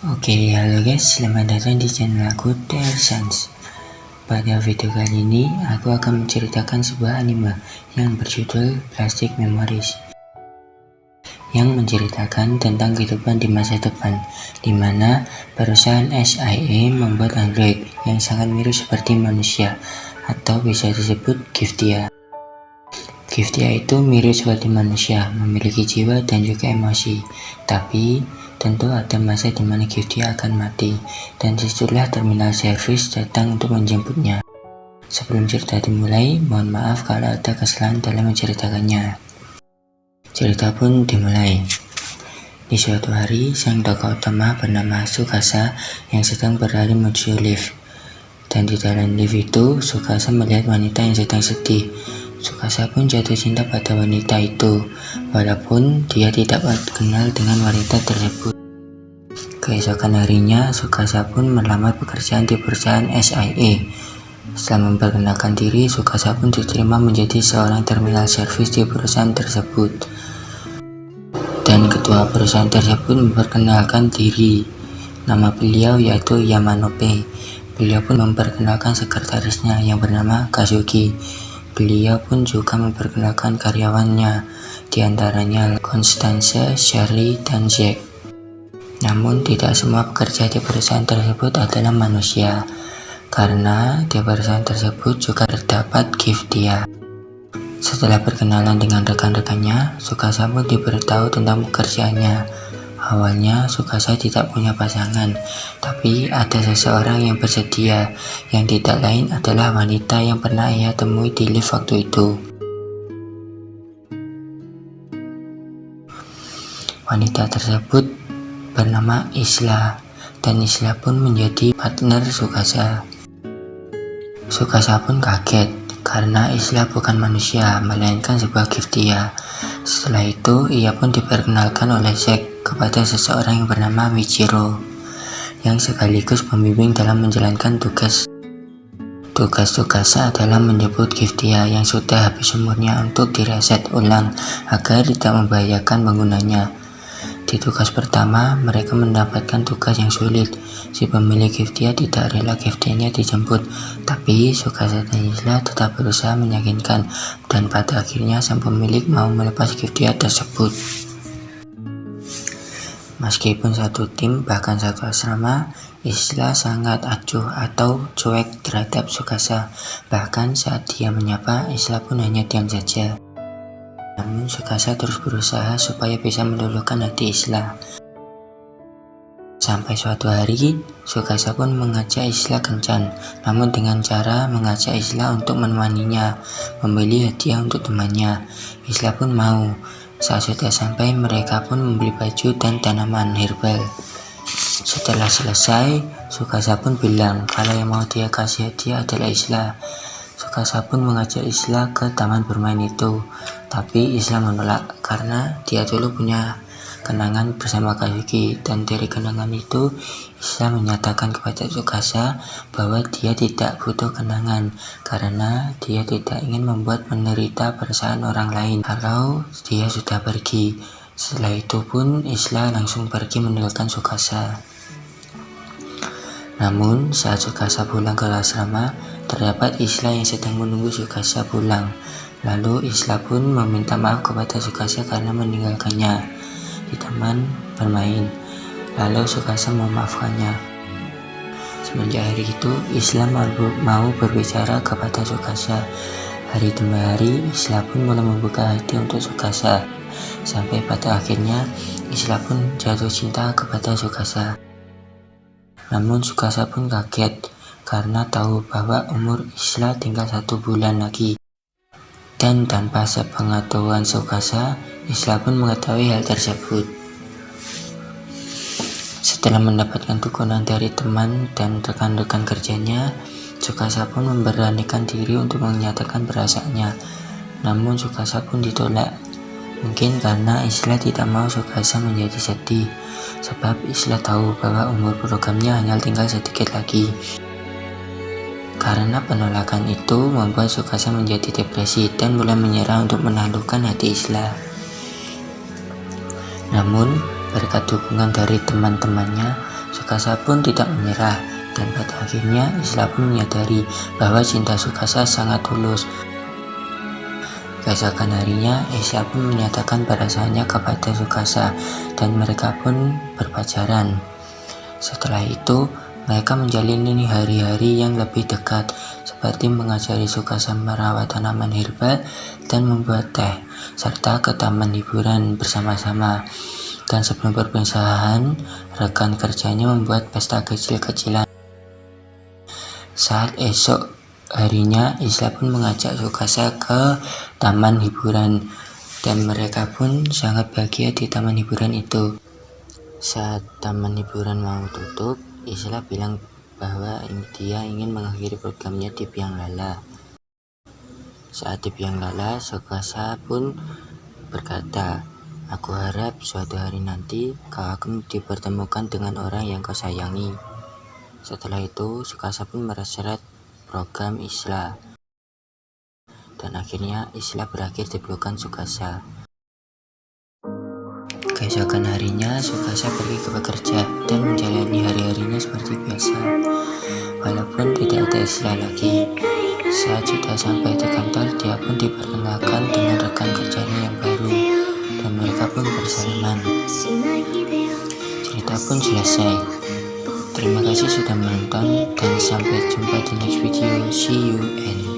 Oke, halo guys, selamat datang di channel aku Dare Sans. Pada video kali ini, aku akan menceritakan sebuah anime yang berjudul Plastic Memories, yang menceritakan tentang kehidupan di masa depan, di mana perusahaan SIA membuat android yang sangat mirip seperti manusia, atau bisa disebut Giftia. Giftia itu mirip seperti manusia, memiliki jiwa dan juga emosi, tapi tentu ada masa di mana Giftia akan mati, dan disitulah terminal service datang untuk menjemputnya. Sebelum cerita dimulai, mohon maaf kalau ada kesalahan dalam menceritakannya. Cerita pun dimulai. Di suatu hari, sang tokoh utama bernama Tsukasa yang sedang berlari menuju lift. Dan di dalam lift itu, Tsukasa melihat wanita yang sedang sedih. Tsukasa pun jatuh cinta pada wanita itu, walaupun dia tidak kenal dengan wanita tersebut. Keesokan harinya, Tsukasa pun melamar pekerjaan di perusahaan SIA. Setelah memperkenalkan diri, Tsukasa pun diterima menjadi seorang terminal service di perusahaan tersebut. Dan ketua perusahaan tersebut memperkenalkan diri. Nama beliau yaitu Yamanobe. Beliau pun memperkenalkan sekretarisnya yang bernama Kazuki. Beliau pun juga memperkenalkan karyawannya, diantaranya Constance, Charlie, dan Jack. Namun tidak semua pekerja di perusahaan tersebut adalah manusia, karena di perusahaan tersebut juga terdapat Giftia. Setelah berkenalan dengan rekan-rekannya, Tsukasa pun diberitahu tentang pekerjaannya. Awalnya Tsukasa tidak punya pasangan, tapi ada seseorang yang bersedia, yang tidak lain adalah wanita yang pernah ia temui di lift waktu itu. Wanita tersebut bernama Isla, dan Isla pun menjadi partner Tsukasa. Tsukasa pun kaget, karena Isla bukan manusia, melainkan sebuah Giftia. Setelah itu, ia pun diperkenalkan oleh Zack kepada seseorang yang bernama Michiro, yang sekaligus pembimbing dalam menjalankan tugas. Tugas Tsukasa adalah menjemput Giftia yang sudah habis umurnya untuk direset ulang agar tidak membahayakan penggunanya. Di tugas pertama, mereka mendapatkan tugas yang sulit. Si pemilik Giftia tidak rela Giftianya dijemput, tapi Tsukasa dan Isla tetap berusaha meyakinkan, dan pada akhirnya sang pemilik mau melepas Giftia tersebut. Meskipun satu tim, bahkan satu asrama, Isla sangat acuh atau cuek terhadap Tsukasa. Bahkan saat dia menyapa, Isla pun hanya diam saja. Namun Tsukasa terus berusaha supaya bisa meluluhkan hati Isla. Sampai suatu hari, Tsukasa pun mengajak Isla kencan, namun dengan cara mengajak Isla untuk menemaninya, membeli hadiah untuk temannya. Isla pun mau. Saat sudah sampai, mereka pun membeli baju dan tanaman herbal. Setelah selesai, Tsukasa pun bilang kalau yang mau dia kasih hadiah adalah Isla. Tsukasa pun mengajak Isla ke taman bermain itu, tapi Isla menolak karena dia dulu punya kenangan bersama Kazuki, dan dari kenangan itu Isla menyatakan kepada Tsukasa bahwa dia tidak butuh kenangan karena dia tidak ingin membuat menderita perasaan orang lain kalau dia sudah pergi. Setelah itu pun Isla langsung pergi meninggalkan Tsukasa. Namun saat Tsukasa pulang ke asrama, terdapat Isla yang sedang menunggu Tsukasa pulang. Lalu Isla pun meminta maaf kepada Tsukasa karena meninggalkannya di taman bermain. Lalu Tsukasa memaafkannya. Semenjak hari itu, Isla mau berbicara kepada Tsukasa. Hari demi hari, Isla pun mulai membuka hati untuk Tsukasa. Sampai pada akhirnya, Isla pun jatuh cinta kepada Tsukasa. Namun Tsukasa pun kaget karena tahu bahwa umur Isla tinggal 1 bulan lagi. Dan tanpa sepengetahuan Tsukasa, Isla pun mengetahui hal tersebut. Setelah mendapatkan dukungan dari teman dan rekan-rekan kerjanya, Tsukasa pun memberanikan diri untuk menyatakan perasaannya. Namun Tsukasa pun ditolak. Mungkin karena Isla tidak mau Tsukasa menjadi sedih, sebab Isla tahu bahwa umur programnya hanya tinggal sedikit lagi. Karena penolakan itu membuat Tsukasa menjadi depresi dan mulai menyerah untuk menaklukkan hati Isla. Namun berkat dukungan dari teman-temannya, Sukasa pun tidak menyerah, dan pada akhirnya Isla pun menyadari bahwa cinta Sukasa sangat tulus. Keesokan harinya, Isla pun menyatakan perasaannya kepada Sukasa, dan mereka pun berpacaran. Setelah itu, mereka menjalani hari-hari yang lebih dekat, seperti mengajari Sukasa merawat tanaman herbal dan membuat teh, serta ke taman hiburan bersama-sama. Dan sebelum perpisahan, rekan kerjanya membuat pesta kecil-kecilan. Saat esok harinya, Isla pun mengajak Sukasa ke taman hiburan, dan mereka pun sangat bahagia di taman hiburan itu. Saat taman hiburan mau tutup, Isla bilang bahwa dia ingin mengakhiri programnya di Biang Lala. Saat di Biang Lala, Sukasa pun berkata, "Aku harap suatu hari nanti kau akan dipertemukan dengan orang yang kau sayangi." Setelah itu, Sukasa pun meresret program Isla, dan akhirnya Isla berakhir di pelukan Sukasa. Keesokan harinya, Sukasa pergi ke bekerja dan menjalani hari-harinya seperti biasa. Walaupun tidak ada Isla lagi, saat sudah sampai di kantor, dia pun diperkenalkan dengan rekan kerjanya yang baru, dan mereka pun bersalaman. Cerita pun selesai. Terima kasih sudah menonton, dan sampai jumpa di next video. See you and